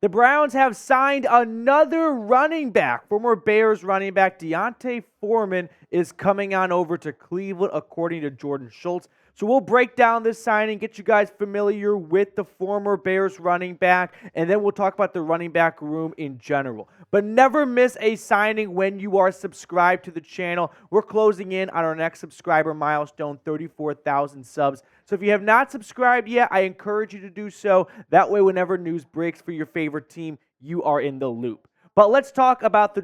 The Browns have signed another running back. Former Bears running back D'onta Foreman is coming on over to Cleveland, according to Jordan Schultz. So we'll break down this signing, get you guys familiar with the former Bears running back, and then we'll talk about the running back room in general. But never miss a signing when you are subscribed to the channel. We're closing in on our next subscriber milestone, 34,000 subs. So if you have not subscribed yet, I encourage you to do so. That way, whenever news breaks for your favorite team, you are in the loop. But let's talk about the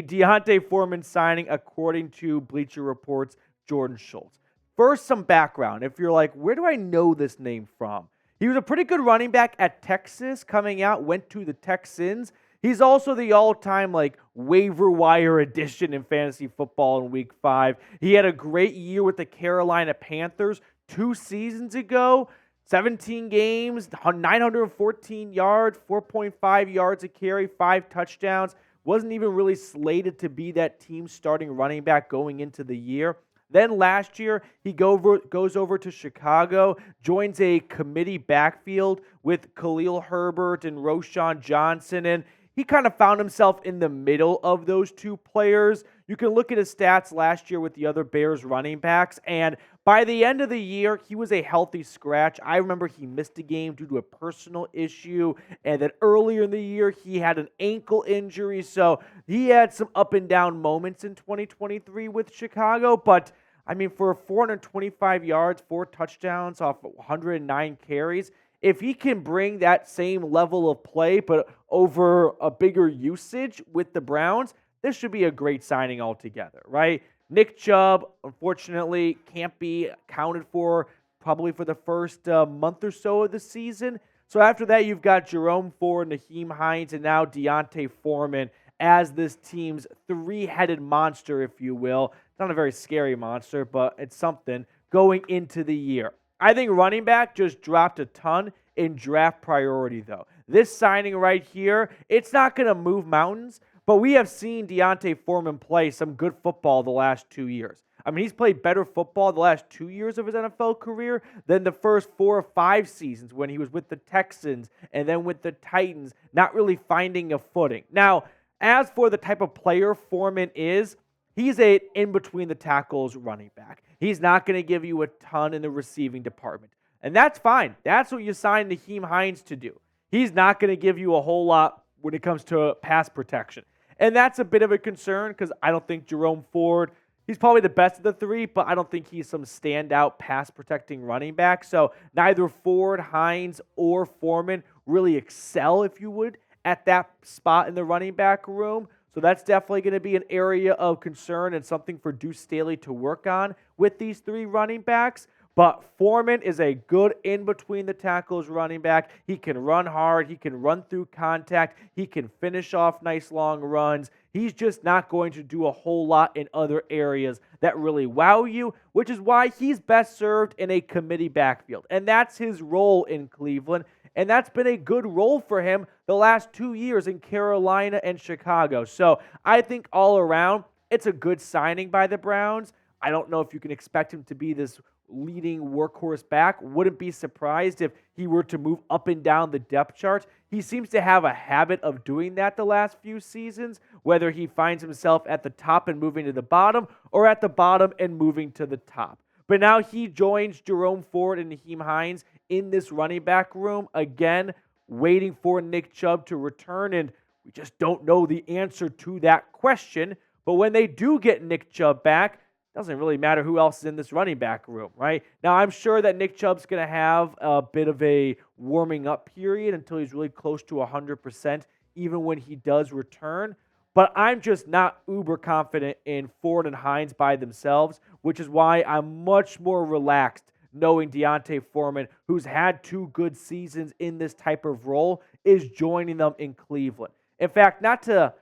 D'onta Foreman signing, according to Bleacher Report's Jordan Schultz. First, some background. If you're like, where do I know this name from? He was a pretty good running back at Texas coming out, went to the Texans. He's also the all-time waiver wire addition in fantasy football in Week 5. He had a great year with the Carolina Panthers 2 seasons ago. 17 games, 914 yards, 4.5 yards a carry, 5 touchdowns. Wasn't even really slated to be that team's starting running back going into the year. Then last year, he goes over to Chicago, joins a committee backfield with Khalil Herbert and Roschon Johnson, and he kind of found himself in the middle of those two players. You can look at his stats last year with the other Bears running backs, and by the end of the year, he was a healthy scratch. I remember he missed a game due to a personal issue, and then earlier in the year, he had an ankle injury, so he had some up and down moments in 2023 with Chicago, but I mean, for 425 yards, 4 touchdowns off 109 carries, if he can bring that same level of play, but over a bigger usage with the Browns, this should be a great signing altogether, right? Nick Chubb, unfortunately, can't be accounted for probably for the first month or so of the season. So after that, you've got Jerome Ford, Hines, and now D'onta Foreman as this team's three-headed monster, if you will. It's not a very scary monster, but it's something going into the year. I think running back just dropped a ton in draft priority, though. This signing right here, it's not going to move mountains, but we have seen D'onta Foreman play some good football the last 2 years. I mean, he's played better football the last 2 years of his NFL career than the first 4 or 5 seasons when he was with the Texans and then with the Titans, not really finding a footing. Now, as for the type of player Foreman is, he's a in-between-the-tackles running back. He's not going to give you a ton in the receiving department. And that's fine. That's what you signed Hines to do. He's not going to give you a whole lot when it comes to pass protection. And that's a bit of a concern because I don't think Jerome Ford, he's probably the best of the three, but I don't think he's some standout pass-protecting running back. So neither Ford, Hines, or Foreman really excel, if you would, at that spot in the running back room. So that's definitely going to be an area of concern and something for Deuce Staley to work on with these 3 running backs. But Foreman is a good in-between-the-tackles running back. He can run hard. He can run through contact. He can finish off nice long runs. He's just not going to do a whole lot in other areas that really wow you, which is why he's best served in a committee backfield. And that's his role in Cleveland. And that's been a good role for him the last 2 years in Carolina and Chicago. So I think all around, it's a good signing by the Browns. I don't know if you can expect him to be this leading workhorse back. Wouldn't be surprised if he were to move up and down the depth chart. He seems to have a habit of doing that the last few seasons, whether he finds himself at the top and moving to the bottom or at the bottom and moving to the top. But now he joins Jerome Ford and Hines in this running back room, again, waiting for Nick Chubb to return, and we just don't know the answer to that question. But when they do get Nick Chubb back, it doesn't really matter who else is in this running back room, right? Now, I'm sure that Nick Chubb's going to have a bit of a warming up period until he's really close to 100%, even when he does return. But I'm just not uber confident in Ford and Hines by themselves, which is why I'm much more relaxed knowing D'onta Foreman, who's had 2 good seasons in this type of role, is joining them in Cleveland. In fact, not to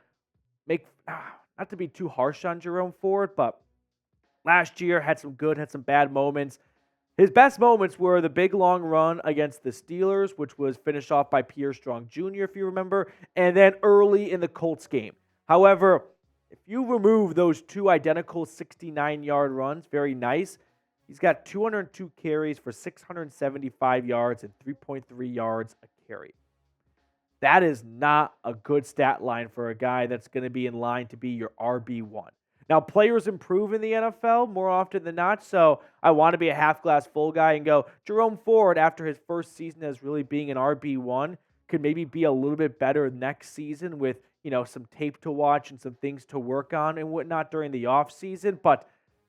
be too harsh on Jerome Ford, but last year had some good, had some bad moments. His best moments were the big long run against the Steelers, which was finished off by Pierre Strong Jr., if you remember, and then early in the Colts game. However, if you remove those 2 identical 69-yard runs, very nice, he's got 202 carries for 675 yards and 3.3 yards a carry. that is not a good stat line for a guy that's going to be in line to be your RB1. Now, players improve in the NFL more often than not, so I want to be a half-glass full guy and go, Jerome Ford, after his first season as really being an RB1, could maybe be a little bit better next season with, some tape to watch and some things to work on and whatnot during the offseason. But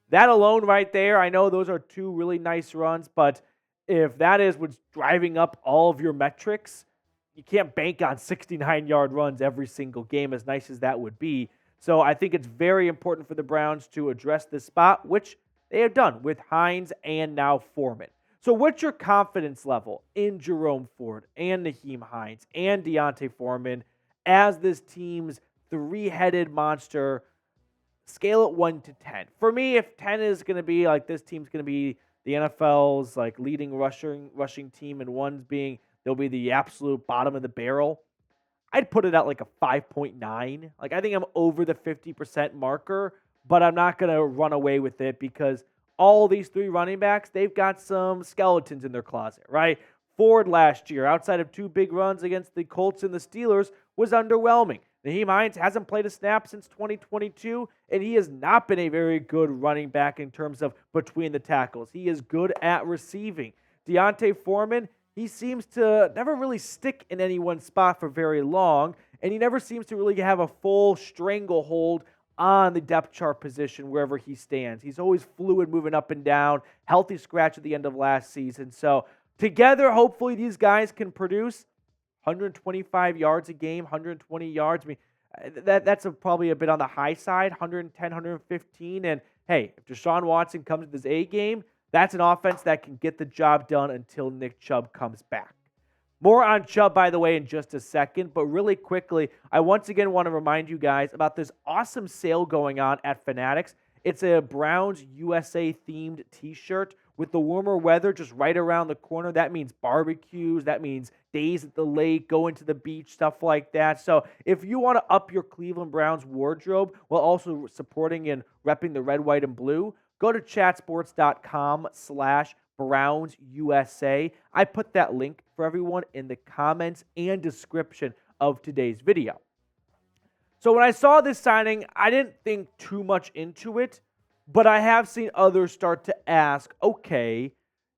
that alone right there, I know those are two really nice runs, but if that is what's driving up all of your metrics, you can't bank on 69-yard runs every single game, as nice as that would be. So I think it's very important for the Browns to address this spot, which they have done with Hines and now Foreman. So what's your confidence level in Jerome Ford and Nyheim Hines and D'onta Foreman as this team's three-headed monster? Scale it 1 to 10. For me, if 10 is going to be like this team's going to be the NFL's like leading rushing team, and 1's being they'll be the absolute bottom of the barrel, I'd put it at like a 5.9. Like, I think I'm over the 50% marker, but I'm not going to run away with it because all these three running backs, they've got some skeletons in their closet, right? Ford last year, outside of 2 big runs against the Colts and the Steelers, was underwhelming. Nyheim Hines hasn't played a snap since 2022, and he has not been a very good running back in terms of between the tackles. He is good at receiving. D'onta Foreman, he seems to never really stick in any one spot for very long, and he never seems to really have a full stranglehold on the depth chart position wherever he stands. He's always fluid, moving up and down, healthy scratch at the end of last season. So together, hopefully these guys can produce 125 yards a game, 120 yards. I mean, that's probably a bit on the high side, 110, 115. And hey, if Deshaun Watson comes with his A game, that's an offense that can get the job done until Nick Chubb comes back. More on Chubb, by the way, in just a second. But really quickly, I once again want to remind you guys about this awesome sale going on at Fanatics. It's a Browns USA themed t-shirt with the warmer weather just right around the corner. That means barbecues. That means days at the lake, going to the beach, stuff like that. So if you want to up your Cleveland Browns wardrobe while also supporting and repping the red, white, and blue, go to chatsports.com/BrownsUSA. I put that link for everyone in the comments and description of today's video. So when I saw this signing, I didn't think too much into it, but I have seen others start to ask, okay,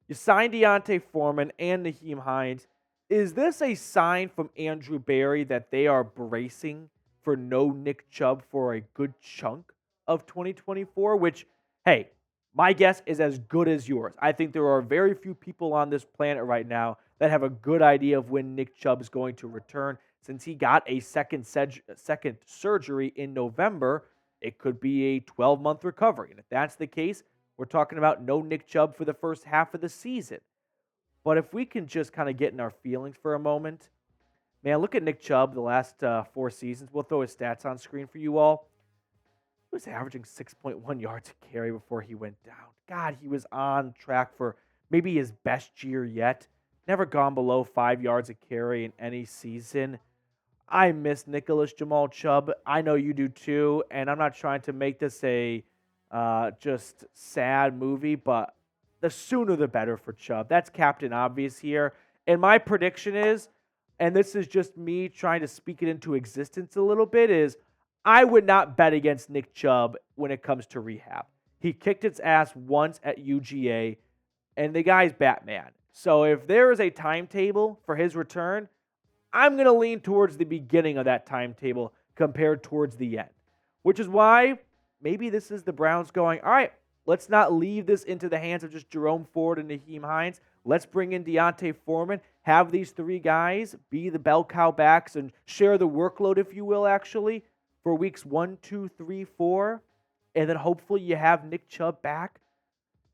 you signed D'onta Foreman and Nyheim Hines. Is this a sign from Andrew Berry that they are bracing for no Nick Chubb for a good chunk of 2024? Which, hey, my guess is as good as yours. I think there are very few people on this planet right now that have a good idea of when Nick Chubb is going to return. Since he got a second surgery in November, it could be a 12-month recovery. And if that's the case, we're talking about no Nick Chubb for the first half of the season. But if we can just kind of get in our feelings for a moment, man, look at Nick Chubb the last 4 seasons. We'll throw his stats on screen for you all. He was averaging 6.1 yards a carry before he went down. God, he was on track for maybe his best year yet. Never gone below 5 yards a carry in any season. I miss Nicholas Jamal Chubb. I know you do too, and I'm not trying to make this a just sad movie, but the sooner the better for Chubb. That's Captain Obvious here. And my prediction is, and this is just me trying to speak it into existence a little bit, is I would not bet against Nick Chubb when it comes to rehab. He kicked its ass once at UGA, and the guy's Batman. So if there is a timetable for his return, I'm going to lean towards the beginning of that timetable compared towards the end, which is why maybe this is the Browns going, all right, let's not leave this into the hands of just Jerome Ford and Nyheim Hines. Let's bring in D'onta Foreman, have these 3 guys be the bell cow backs and share the workload, if you will, actually, for weeks 1, 2, 3, 4. And then hopefully you have Nick Chubb back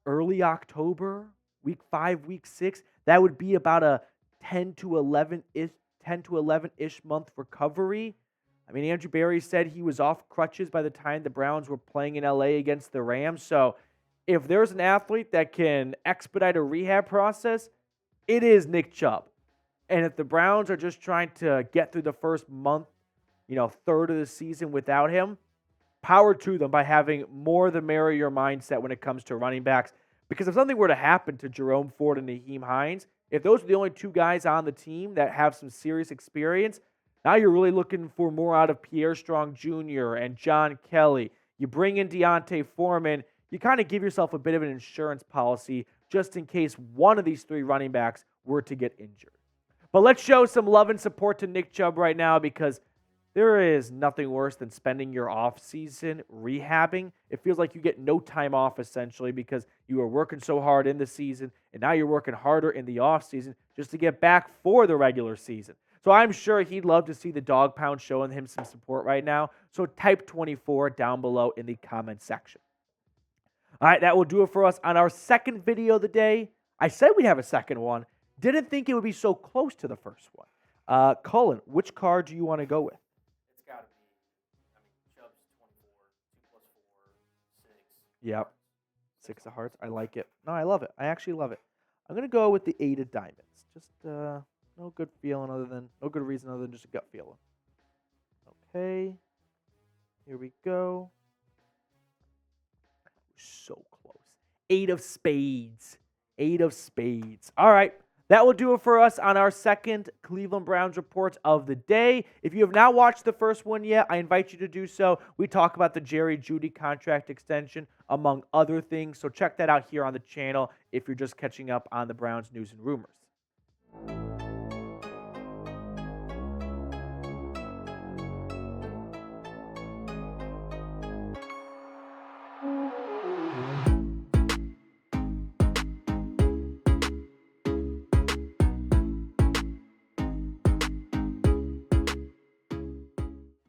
early October, week 5, week 6. That would be about a 10 to 11-ish month recovery. I mean, Andrew Berry said he was off crutches by the time the Browns were playing in LA against the Rams. So if there's an athlete that can expedite a rehab process, it is Nick Chubb. And if the Browns are just trying to get through the first month, third of the season without him, power to them by having more the merrier mindset when it comes to running backs. Because if something were to happen to Jerome Ford and Nyheim Hines, if those are the only 2 guys on the team that have some serious experience, Now you're really looking for more out of Pierre Strong Jr. and John Kelly. You bring in D'onta Foreman. You kind of give yourself a bit of an insurance policy just in case one of these 3 running backs were to get injured. But let's show some love and support to Nick Chubb right now, because there is nothing worse than spending your offseason rehabbing. It feels like you get no time off, essentially, because you are working so hard in the season, and now you're working harder in the offseason just to get back for the regular season. So I'm sure he'd love to see the dog pound showing him some support right now. So type 24 down below in the comment section. All right, that will do it for us on our second video of the day. I said we'd have a second one. Didn't think it would be so close to the first one. Cullen, which card do you want to go with? It's got to be, Chubb's 24, 2 plus 4, 6. Yep. 6 of hearts. I like it. No, I love it. I actually love it. I'm going to go with the 8 of diamonds. Just no good reason other than just a gut feeling. Okay. Here we go. So close. 8 of spades. 8 of spades. All right. That will do it for us on our second Cleveland Browns report of the day. If you have not watched the first one yet, I invite you to do so. We talk about the Jerry Judy contract extension, among other things. So check that out here on the channel if you're just catching up on the Browns news and rumors.